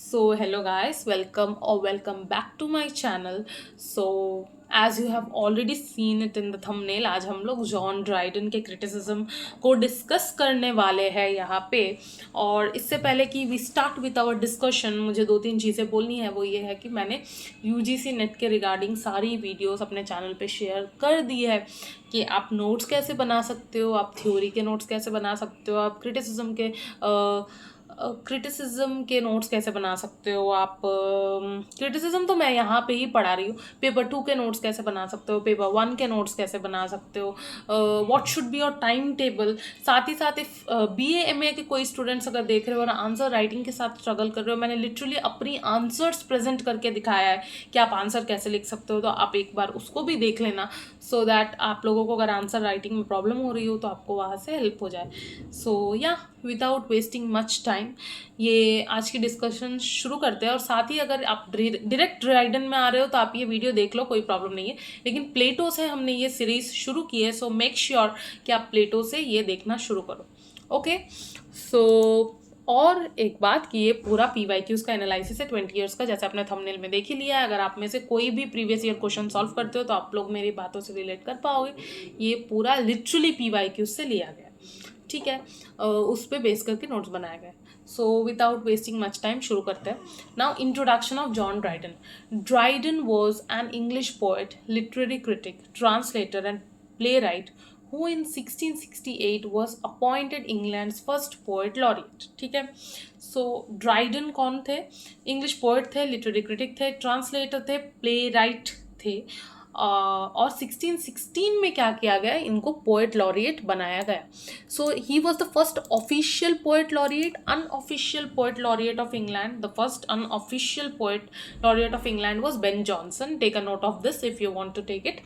So, hello guys, welcome back to my channel. So, as you have already seen it in the thumbnail, आज हम लोग John Dryden के criticism को discuss करने वाले हैं यहाँ पे। और इससे पहले कि we start with our discussion, मुझे दो तीन चीज़ें बोलनी है। वो ये है कि मैंने यूजीसी नेट के रिगार्डिंग सारी वीडियोस अपने चैनल पे शेयर कर दी है कि आप नोट्स कैसे बना सकते हो, आप थ्योरी के नोट्स कैसे बना सकते हो, आप क्रिटिसिज्म के नोट्स कैसे बना सकते हो, आप क्रिटिसिज्म तो मैं यहाँ पे ही पढ़ा रही हूँ। पेपर 2 के नोट्स कैसे बना सकते हो, पेपर 1 के नोट्स कैसे बना सकते हो, what should be your time table. साथ ही साथ इफ BA MA के कोई स्टूडेंट्स अगर देख रहे हो और आंसर राइटिंग के साथ स्ट्रगल कर रहे हो, मैंने लिटरली अपनी आंसर्स प्रेजेंट करके दिखाया है कि आप आंसर कैसे लिख सकते हो। तो आप एक बार उसको भी देख लेना, सो दैट आप लोगों को अगर आंसर राइटिंग में प्रॉब्लम हो रही हो तो आपको वहाँ से हेल्प हो जाए। सो या विदाउट वेस्टिंग मच टाइम ये आज की डिस्कशन शुरू करते हैं। और साथ ही अगर आप डायरेक्ट ड्राइडन में आ रहे हो तो आप ये वीडियो देख लो, कोई प्रॉब्लम नहीं है। लेकिन प्लेटो से हमने ये सीरीज शुरू की है, सो मेक श्योर कि आप प्लेटो से ये देखना शुरू करो। ओके, सो और एक बात कि ये पूरा PYQs का एनालिसिस है 20 ईयर्स का, जैसे आपने थंबनेल में देख ही लिया है। अगर आप में से कोई भी प्रीवियस ईयर क्वेश्चन सॉल्व करते हो तो आप लोग मेरी बातों से रिलेट कर पाओगे। ये पूरा लिटरली PYQs से लिया गया, ठीक है। उस पर बेस करके नोट्स बनाया गया। So without wasting much time शुरू करते हैं। Now introduction of John Dryden. Dryden was an English poet, literary critic, translator and play right who in 1668 was appointed England's first poet laureate। ठीक है। सो Dryden कौन थे? English poet थे, literary critic थे, translator थे, प्ले राइट थे। और 1616 में क्या किया गया, इनको पोएट लॉरिएट बनाया गया। So he was the first official poet laureate. Unofficial poet laureate of England, the first unofficial poet laureate of England was Ben Jonson. Take a note of this if you want to take it.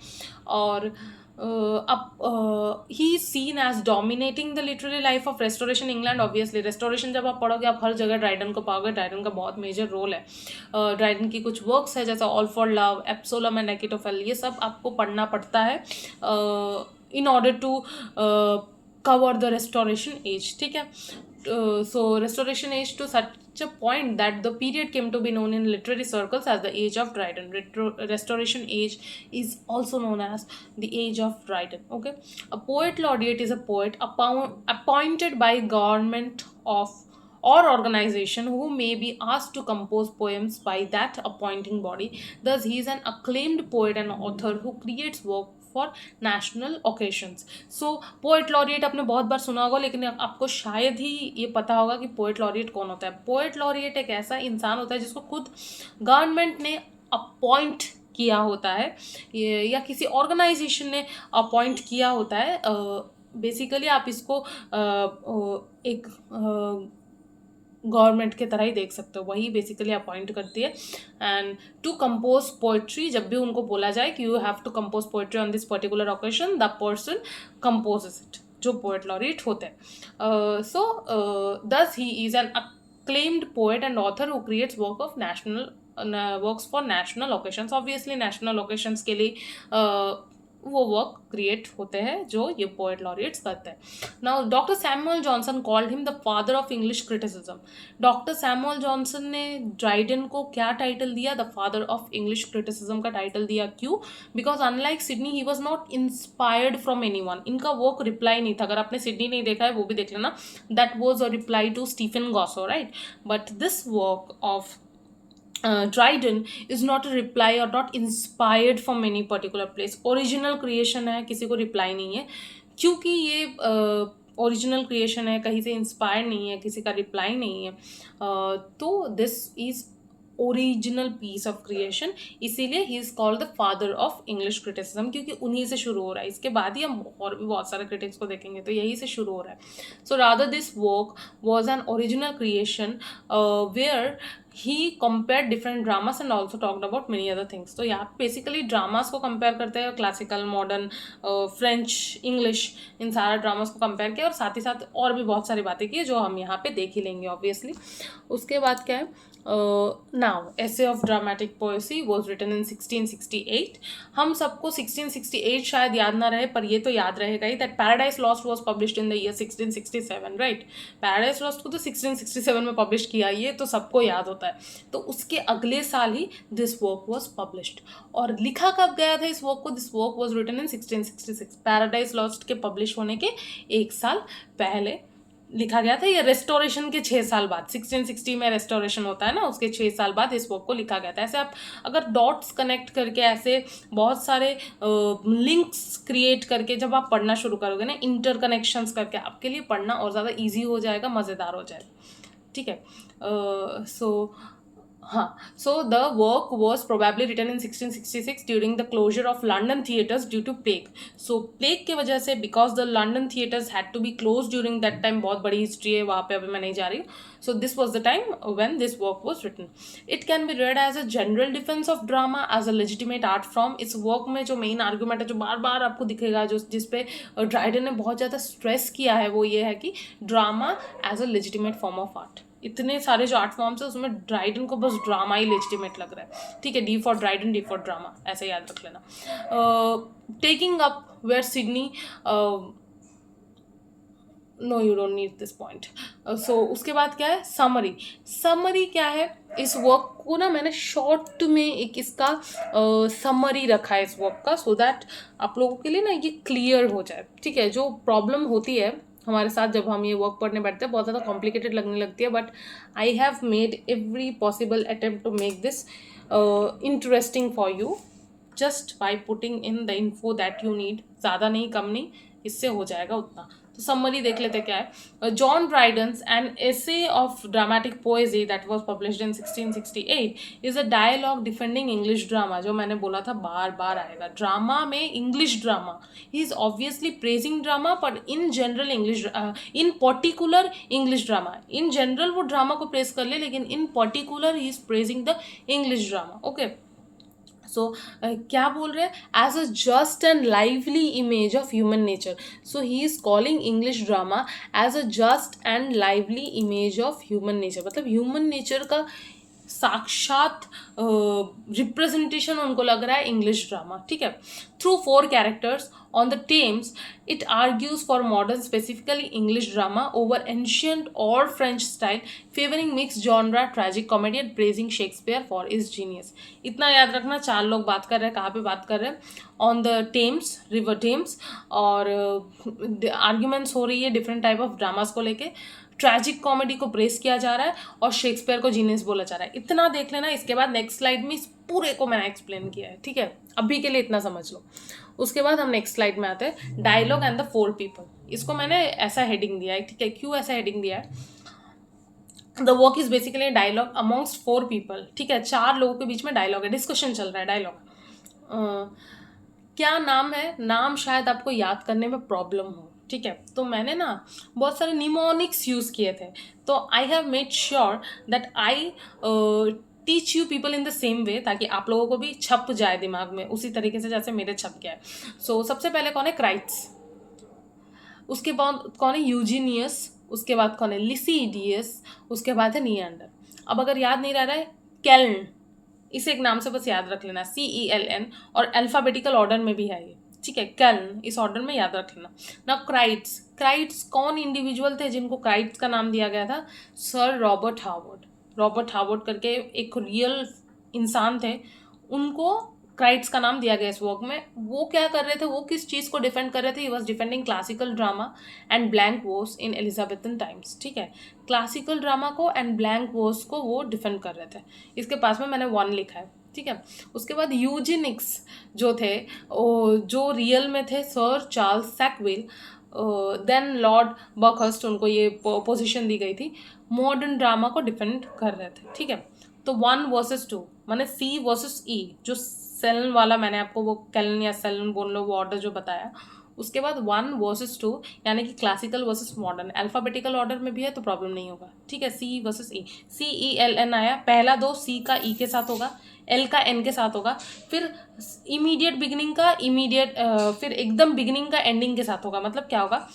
और अब he seen as dominating the literary life of restoration England. Obviously restoration जब आप पढ़ोगे आप हर जगह Dryden को पाओगे। Dryden का बहुत मेजर रोल है। ड्राइडन की कुछ वर्क्स है जैसे All for Love, Absalom and Achitophel, ये सब आपको पढ़ना पड़ता है in order to cover the restoration age। ठीक है। So restoration age to such a point that the period came to be known in literary circles as the age of Dryden। Restoration age is also known as the age of Dryden। Okay, a poet laureate is a poet appointed by government of or organization who may be asked to compose poems by that appointing body। Thus he is an acclaimed poet and author who creates work for national occasions. So poet laureate आपने बहुत बार सुना होगा, लेकिन आपको शायद ही ये पता होगा कि पोएट लॉरिएट कौन होता है। पोएट लॉरिएट एक ऐसा इंसान होता है जिसको खुद गवर्नमेंट ने अपॉइंट किया होता है या किसी ऑर्गेनाइजेशन ने अपॉइंट किया होता है। बेसिकली आप इसको एक गवर्नमेंट के तरह ही देख सकते हो, वही बेसिकली अपॉइंट करती है। एंड टू कंपोज पोएट्री, जब भी उनको बोला जाए कि you have to compose poetry on this particular occasion, the person composes it, जो पोएट लॉरिएट होते हैं। So this he is an acclaimed poet and author who creates works for national occasions। obviously national occasions के लिए वो work create होते हैं जो ये पोएट लॉरिएट्स करते हैं। Now doctor Samuel Johnson called him the father of English criticism. Doctor Samuel Johnson ने ड्राइडन को क्या टाइटल दिया? The father of English criticism का टाइटल दिया। क्यों? Because unlike Sydney he was not inspired from anyone. इनका work reply नहीं था। अगर आपने सिडनी नहीं देखा है वो भी देख लेना, that was a reply to Stephen Gosson, right. But this work of Dryden is not a reply or not inspired from any particular place। Original creation है, किसी को रिप्लाई नहीं है, क्योंकि ये ओरिजिनल क्रिएशन है, कहीं से इंस्पायर नहीं है, किसी का रिप्लाई नहीं है। तो this is original piece of creation, इसीलिए he is called the father of English criticism, क्योंकि उन्हीं से शुरू हो रहा है। इसके बाद ही हम और भी बहुत सारे क्रिटिक्स को देखेंगे तो यही से शुरू हो रहा है। So rather this work was an original creation where he compare different dramas and also talked about many other things. तो यहाँ बेसिकली ड्रामास को कंपेयर करते हैं, क्लासिकल, मॉडर्न, फ्रेंच, इंग्लिश, इन सारा ड्रामास को कंपेयर किया और साथ ही साथ और भी बहुत सारी बातें की जो हम यहाँ पे देख ही लेंगे ऑब्वियसली। उसके बाद क्या है, now essay of dramatic poesy was written in 1668। हम सबको 1668 शायद याद ना रहे, पर ये तो याद रहेगा ही, that Paradise Lost was published in the year 1667, right. Paradise Lost को तो 1667 में पब्लिश किया, ये तो सबको याद होता होता है, तो उसके अगले साल ही दिस वर्क वॉज पब्लिश्ड। और लिखा कब गया था इस वर्क को? This work was written in 1666, Paradise Lost के पब्लिश होने के एक साल पहले लिखा गया था। ये रेस्टोरेशन के 6 साल बाद, 1660 में रेस्टोरेशन होता है ना, उसके 6 साल बाद इस वर्क को लिखा गया था। ऐसे आप अगर डॉट्स कनेक्ट करके ऐसे बहुत सारे लिंक्स क्रिएट करके जब आप पढ़ना शुरू करोगे ना, इंटर कनेक्शंस करके, आपके लिए पढ़ना और ज़्यादा ईजी हो जाएगा, मज़ेदार हो जाएगा। ठीक है, so the work was probably written in 1666 during the closure of London theatres due to plague. So plague के वजह से, because the London theatres had to be closed during that time, बहुत बड़ी history है वहाँ पे, अभी मैं नहीं जा रही हूँ. So this was the time when this work was written. It can be read as a general defense of drama as a legitimate art form. इस work में जो main argument है, जो बार बार आपको दिखेगा, जो जिस पे ड्राइडन ने बहुत ज़्यादा stress किया है, वो ये है कि drama as a legitimate form of art. इतने सारे जो आर्ट फॉर्म्स है उसमें ड्राइडन को बस ड्रामा ही लेजिटिमेट लग रहा है. ठीक है, D for Dryden, D for drama, ऐसे याद रख लेना. Taking up where Sidney, no you don't need this point. So उसके बाद क्या है? समरी. समरी क्या है? इस वर्क को ना मैंने शॉर्ट में एक इसका समरी रखा है इस वर्क का, सो दैट आप लोगों के लिए ना ये क्लियर हो जाए. ठीक है, जो प्रॉब्लम होती है हमारे साथ जब हम ये वर्क पढ़ने बैठते हैं, बहुत ज़्यादा कॉम्प्लिकेटेड लगने लगती है, but I have made every possible attempt to make this interesting for you, just by putting in the info that you need. ज़्यादा नहीं, कम नहीं, इससे हो जाएगा उतना. तो समरी देख लेते क्या है. John Dryden's an essay of dramatic poesy that was published in 1668 is a dialogue defending English drama. जो मैंने बोला था बार बार आएगा, ड्रामा में English drama. He is obviously praising drama, but in general English, in particular English drama. In general वो drama को प्रेज कर ले, लेकिन in particular he is praising the English drama. Okay, so क्या बोल रहे हैं? As a just and lively image of human nature. So he is calling English drama as a just and lively image of human nature. मतलब human nature का साक्षात representation उनको लग रहा है इंग्लिश ड्रामा. ठीक है, through 4 characters on the Thames it argues for modern, specifically English drama over ancient और French style, favouring mix genre, tragic comedy and praising Shakespeare for his genius. इतना याद रखना, 4 लोग बात कर रहे हैं. कहाँ पे बात कर रहे हैं? On the Thames, river Thames, और आर्ग्यूमेंट्स हो रही है डिफरेंट टाइप ऑफ ड्रामास को लेके. ट्रैजिक कॉमेडी को प्रेस किया जा रहा है और शेक्सपियर को जीनियस बोला जा रहा है. इतना देख लेना. इसके बाद नेक्स्ट स्लाइड में इस पूरे को मैंने एक्सप्लेन किया है. ठीक है, अभी के लिए इतना समझ लो. उसके बाद हम नेक्स्ट स्लाइड में आते हैं. Dialogue and the 4 people. इसको मैंने ऐसा हेडिंग दिया है. ठीक है, क्यों ऐसा हेडिंग दिया है? The work is basically dialogue amongst 4 people. ठीक है, 4 लोगों के बीच में डायलॉग है, डिस्कशन चल रहा है. डायलॉग क्या नाम है? नाम शायद आपको याद करने में प्रॉब्लम हो. ठीक है, तो मैंने ना बहुत सारे निमोनिक्स यूज़ किए थे, तो आई have made sure that I teach you people in the same way, ताकि आप लोगों को भी छप जाए दिमाग में उसी तरीके से जैसे मेरे छप गया है. सो सबसे पहले कौन है? क्राइट्स. उसके बाद कौन है? यूजीनियस. उसके बाद कौन है? लिसिडियस. उसके बाद है निएंडर. अब अगर याद नहीं रह रहा है, कैल्न. इसे एक नाम से बस याद रख लेना, CELN, और अल्फ़ाबेटिकल ऑर्डर में भी है ये. ठीक है, कैल्न, इस ऑर्डर में याद रख लेना. ना क्राइट्स. क्राइट्स कौन इंडिविजुअल थे जिनको क्राइट्स का नाम दिया गया था? Sir Robert Harvard. Robert Harvard करके एक रियल इंसान थे, उनको क्राइट्स का नाम दिया गया इस वर्क में. वो क्या कर रहे थे? वो किस चीज़ को डिफेंड कर रहे थे? He was defending classical drama and blank verse in Elizabethan times. ठीक है, क्लासिकल ड्रामा को एंड ब्लैंक वर्स को वो डिफेंड कर रहे थे. इसके पास में मैंने 1 लिखा है. ठीक है, उसके बाद यूजेनिक्स जो थे, जो रियल में थे Sir Charles Sackville, then Lord Buckhurst, उनको ये पोजीशन दी गई थी. मॉडर्न ड्रामा को डिफेंड कर रहे थे. ठीक है, तो 1 वर्सेस 2, माने C वर्सेस E, जो सेलन वाला मैंने आपको वो कैलन या सेलन बोल लो, वो ऑर्डर जो बताया. उसके बाद 1 वर्सेस 2, यानी कि classical versus modern. Alphabetical order में भी है तो प्रॉब्लम नहीं होगा. ठीक है, C वर्सेस E. CELN आया, पहला 2 C का E के साथ होगा, L का N के साथ होगा, फिर इमीडिएट बिगिनिंग का फिर एकदम बिगिनिंग का एंडिंग के साथ होगा. मतलब क्या होगा?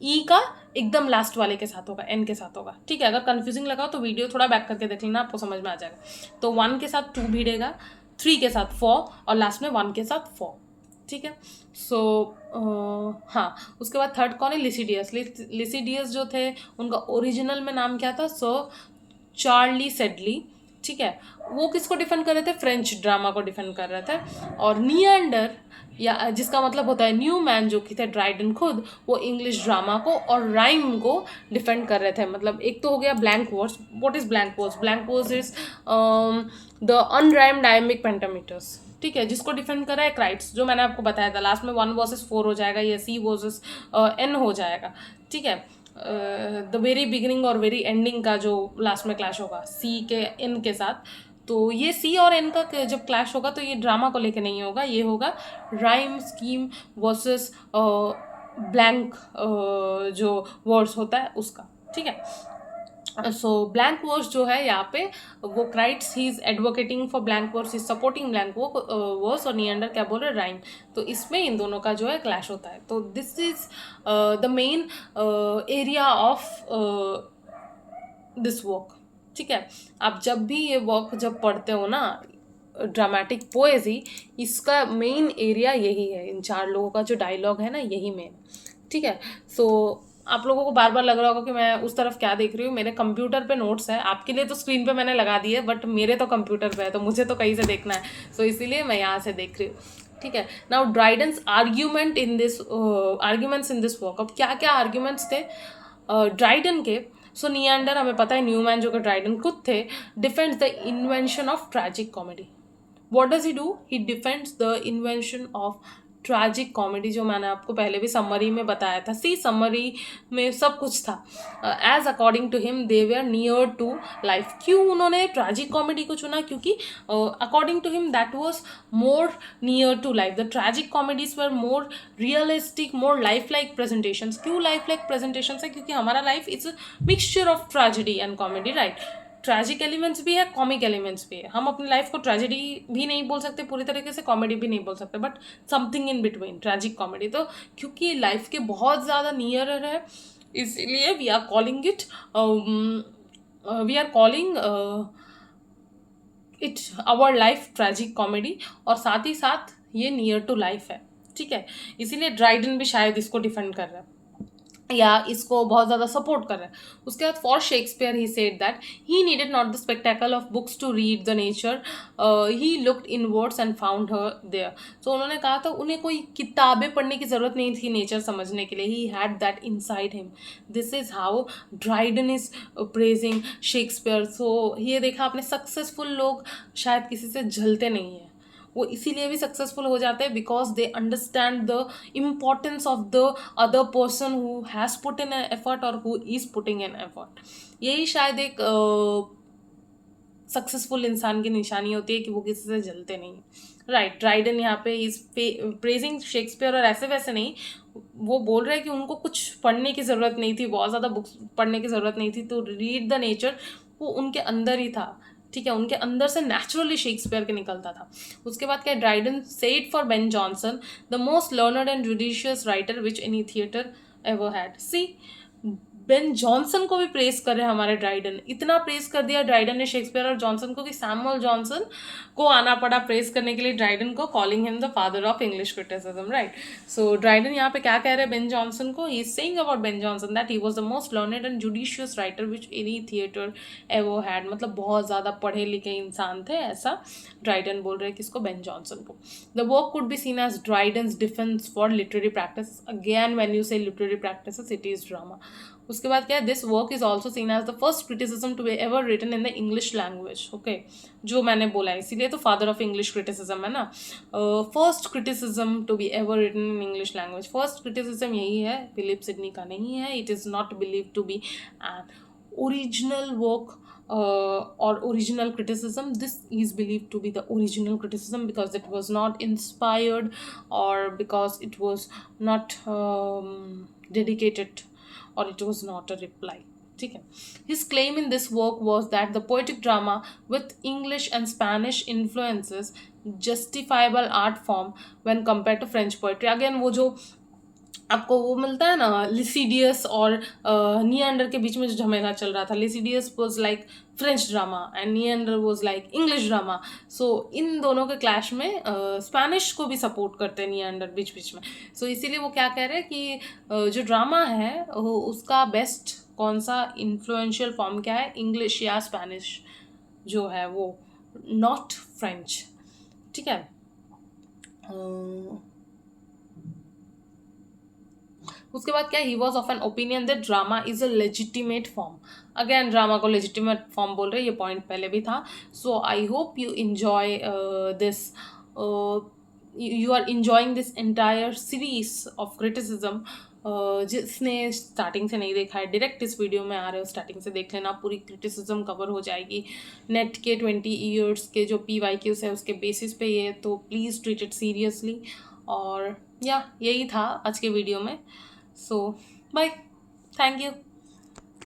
E का एकदम लास्ट वाले के साथ होगा, N के साथ होगा. ठीक है, अगर कंफ्यूजिंग लगा तो वीडियो थोड़ा बैक करके देख लेना, आपको समझ में आ जाएगा. तो 1 के साथ 2 भिड़ेगा, 3 के साथ 4, और लास्ट में 1 के साथ 4. ठीक है, सो हाँ, उसके बाद थर्ड कौन है? लिसिडियस. लिसिडियस जो थे उनका ओरिजिनल में नाम क्या था? सो चार्ली सेडली. ठीक है, वो किसको डिफेंड कर रहे थे? फ्रेंच ड्रामा को डिफेंड कर रहे थे। और नियंडर, या जिसका मतलब होता है न्यू मैन, जो कि थे ड्राइडन खुद, वो इंग्लिश ड्रामा को और राइम को डिफेंड कर रहे थे। मतलब एक तो हो गया blank verse. What is blank verse? Blank verse is the unrhymed डायमिक पेंटामीटर्स, ठीक है, जिसको डिफेंड करा है क्राइट्स, जो मैंने आपको बताया था लास्ट में 1 वर्सेस 4 हो जाएगा, या C वर्सेस N हो जाएगा, ठीक है। द वेरी बिगिनिंग और वेरी एंडिंग का जो लास्ट में क्लैश होगा C के N के साथ, तो ये C और N का जब क्लैश होगा तो ये ड्रामा को लेके नहीं होगा, ये होगा राइम स्कीम वर्सेस ब्लैंक जो वर्ड्स होता है उसका, ठीक है। सो ब्लैंक वर्स जो है यहाँ पे, वो Crites he is advocating for blank verse, is supporting blank verse, और नियंडर क्या बोल रहे? राइम। तो इसमें इन दोनों का जो है क्लैश होता है। तो this is the main area of this work, ठीक है। आप जब भी ये वर्क जब पढ़ते हो ना, ड्रामेटिक पोएजी, इसका मेन एरिया यही है, इन 4 लोगों का जो डायलॉग है ना, यही मेन, ठीक है। सो आप लोगों को बार बार लग रहा होगा कि मैं उस तरफ क्या देख रही हूँ, मेरे कंप्यूटर पे नोट्स है, आपके लिए तो स्क्रीन पे मैंने लगा दी है, बट मेरे तो कंप्यूटर पे है, तो मुझे तो कहीं से देखना है, सो इसीलिए मैं यहाँ से देख रही हूँ, ठीक है। Now Dryden's arguments in this work. अब क्या क्या आर्ग्यूमेंट्स थे ड्राइडन के? सो नियंडर, हमें पता है न्यूमैन जो कि ड्राइडन खुद थे, defends the invention of tragic comedy. What does he do? He defends the invention of tragic comedy, जो मैंने आपको पहले भी समरी में बताया था। सी, समरी में सब कुछ था। As according to him they were near to life. क्यों उन्होंने ट्रैजिक कॉमेडी को चुना? क्योंकि according to him that was more near to life. The tragic comedies were more realistic, more life like presentations. क्यों लाइफ लाइक प्रेजेंटेशंस है? क्योंकि हमारा life is a mixture of tragedy and comedy, right. Tragic elements भी है, comic elements भी है। हम अपनी लाइफ को ट्रेजेडी भी नहीं बोल सकते पूरी तरीके से, कॉमेडी भी नहीं बोल सकते, but something in between, tragic comedy. तो क्योंकि लाइफ के बहुत ज़्यादा नियर है, इसलिए we are calling it it our life tragic comedy, और साथ ही साथ ये नियर टू लाइफ है, ठीक है। इसीलिए ड्राइडन भी शायद इसको डिफेंड कर रहा है, या इसको बहुत ज़्यादा सपोर्ट कर रहा है। उसके बाद for Shakespeare he said that he needed not the spectacle of books to read the nature, he looked inwards and found her there. तो उन्होंने कहा था उन्हें कोई किताबें पढ़ने की ज़रूरत नहीं थी नेचर समझने के लिए, he had that inside him. This is how Dryden is praising Shakespeare. So ये देखा आपने, सक्सेसफुल लोग शायद किसी से जलते नहीं हैं, वो इसीलिए भी सक्सेसफुल हो जाते हैं, because they understand the importance of the other person who has put in effort और who is putting in effort. यही शायद एक सक्सेसफुल इंसान की निशानी होती है कि वो किसी से जलते नहीं, राइट। ड्राइडन यहाँ पे इज प्रेजिंग शेक्सपियर, और ऐसे वैसे नहीं, वो बोल रहे हैं कि उनको कुछ पढ़ने की ज़रूरत नहीं थी, बहुत ज़्यादा बुक्स पढ़ने की ज़रूरत नहीं थी, तो रीड द नेचर वो उनके अंदर ही था, ठीक है। उनके अंदर से नेचुरली शेक्सपियर के निकलता था। उसके बाद क्या, Dryden said for Ben Jonson the most learned and judicious writer which any theatre ever had. See, Ben Jonson को भी प्रेस कर रहे हैं हमारे ड्राइडन, इतना प्रेस कर दिया ड्राइडन ने शेक्सपियर और जॉनसन को कि सैमुअल जॉनसन को आना पड़ा प्रेस करने के लिए ड्राइडन को, calling him the father of English criticism, right. So Dryden यहाँ पे क्या कह रहे हैं बेन जॉनसन को? He is saying about Ben Jonson that he was the most learned and judicious writer which any theatre ever had. मतलब बहुत ज़्यादा पढ़े लिखे इंसान थे, ऐसा ड्राइडन बोल रहे हैं किसको? बेन जॉनसन को। The work could be seen as Dryden's defence for literary practice. Again when you say literary practice, it is drama. उसके बाद क्या है, this work is also seen as the first criticism to be ever written in the English language, okay. जो मैंने बोला है, इसीलिए तो फादर ऑफ इंग्लिश क्रिटिसिज्म है ना। First criticism to be ever written in English language, first criticism यही है, फिलिप सिडनी का नहीं है। It is not believe to be an original work or original criticism. This is believed to be the original criticism because it was not inspired, or because it was not dedicated, or it was not a reply, ठीक है। His claim in this work was that the poetic drama with English and Spanish influences justifiable art form when compared to French poetry. Again वो जो आपको वो मिलता है ना, लिसिडियस और नियंडर के बीच में जो झमेला चल रहा था, Lisideius was like French drama and Neander was like English drama. So इन दोनों के क्लैश में स्पेनिश को भी सपोर्ट करते हैं नियंडर बीच बीच में। सो इसीलिए वो क्या कह रहे हैं कि जो ड्रामा है उसका बेस्ट कौन सा इन्फ्लुएंशियल फॉर्म क्या है, इंग्लिश या स्पेनिश, जो है वो नॉट फ्रेंच, ठीक है। उसके बाद क्या, he was of an opinion that drama is a legitimate form. Again drama को लेजिटिमेट फॉर्म बोल रहे, ये पॉइंट पहले भी था। So I hope you enjoy this, you are enjoying this entire series of criticism. जिसने स्टार्टिंग से नहीं देखा है, डायरेक्ट इस वीडियो में आ रहे हो, स्टार्टिंग से देख लेना, पूरी क्रिटिसिज्म कवर हो जाएगी। नेट के 20 ईयर्स के जो PYQs है उसके बेसिस पे ये, तो प्लीज़ ट्रीट इट सीरियसली। और या यही था आज के वीडियो में। सो बाय, थैंक यू।